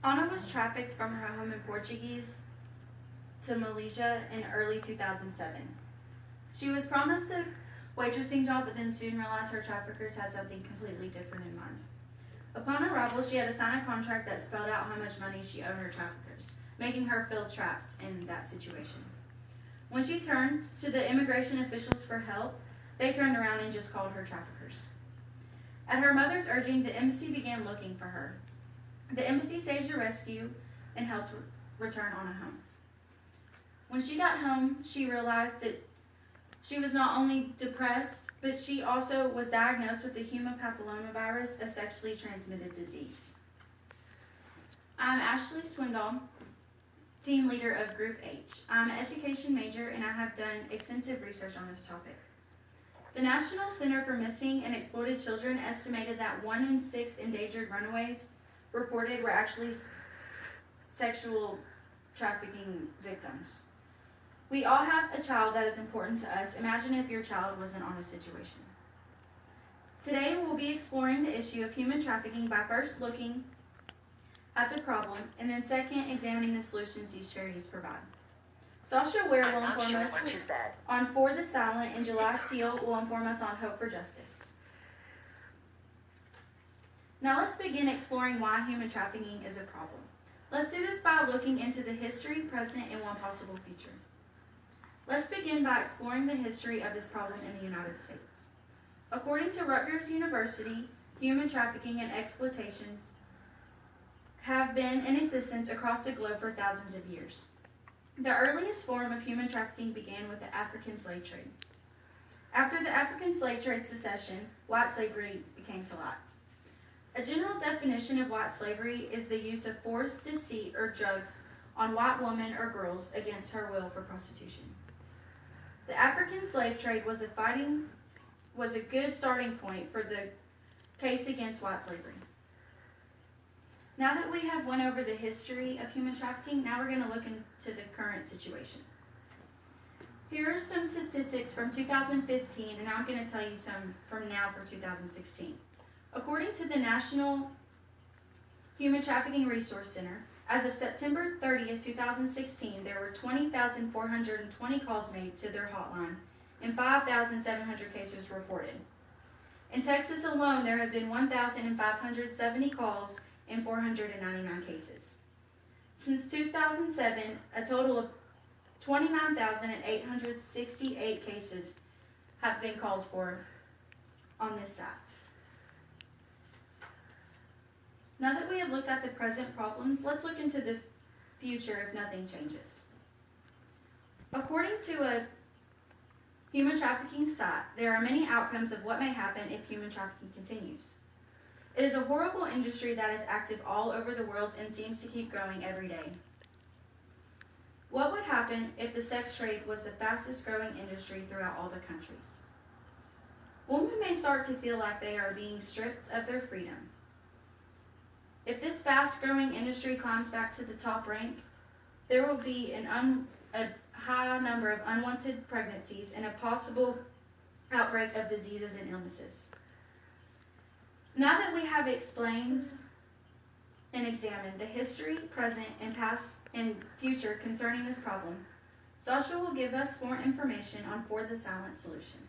Anna was trafficked from her home in Portuguese to Malaysia in early 2007. She was promised a waitressing job, but then soon realized her traffickers had something completely different in mind. Upon arrival, she had to sign a contract that spelled out how much money she owed her traffickers, making her feel trapped in that situation. When she turned to the immigration officials for help, they turned around and just called her traffickers. At her mother's urging, the embassy began looking for her. The embassy staged a rescue and helped return Anna home. When she got home, she realized that she was not only depressed, but she also was diagnosed with the human papillomavirus, a sexually transmitted disease. I'm Ashley Swindoll, team leader of Group H. I'm an education major and I have done extensive research on this topic. The National Center for Missing and Exploited Children estimated that 1 in 6 endangered runaways reported were actually sexual trafficking victims. We all have a child that is important to us. Imagine if your child wasn't on a situation. Today we'll be exploring the issue of human trafficking by first looking at the problem and then second examining the solutions these charities provide. Sasha Ware will inform us on For the Silent and July Teal will inform us on Hope for Justice. Now let's begin exploring why human trafficking is a problem. Let's do this by looking into the history, present, and one possible future. Let's begin by exploring the history of this problem in the United States. According to Rutgers University, human trafficking and exploitations have been in existence across the globe for thousands of years. The earliest form of human trafficking began with the African slave trade. After the African slave trade cessation, white slavery became to light. A general definition of white slavery is the use of force, deceit, or drugs on white women or girls against her will for prostitution. The African slave trade was a good starting point for the case against white slavery. Now that we have went over the history of human trafficking, now we're going to look into the current situation. Here are some statistics from 2015, and I'm going to tell you some from now for 2016. According to the National Human Trafficking Resource Center, as of September 30th, 2016, there were 20,420 calls made to their hotline and 5,700 cases reported. In Texas alone, there have been 1,570 calls and 499 cases. Since 2007, a total of 29,868 cases have been called for on this site. Now that we have looked at the present problems, let's look into the future if nothing changes. According to a human trafficking site, there are many outcomes of what may happen if human trafficking continues. It is a horrible industry that is active all over the world and seems to keep growing every day. What would happen if the sex trade was the fastest growing industry throughout all the countries? Women may start to feel like they are being stripped of their freedom. If this fast-growing industry climbs back to the top rank, there will be a high number of unwanted pregnancies and a possible outbreak of diseases and illnesses. Now that we have explained and examined the history, present, and past and future concerning this problem, Sasha will give us more information on For the Silent solution.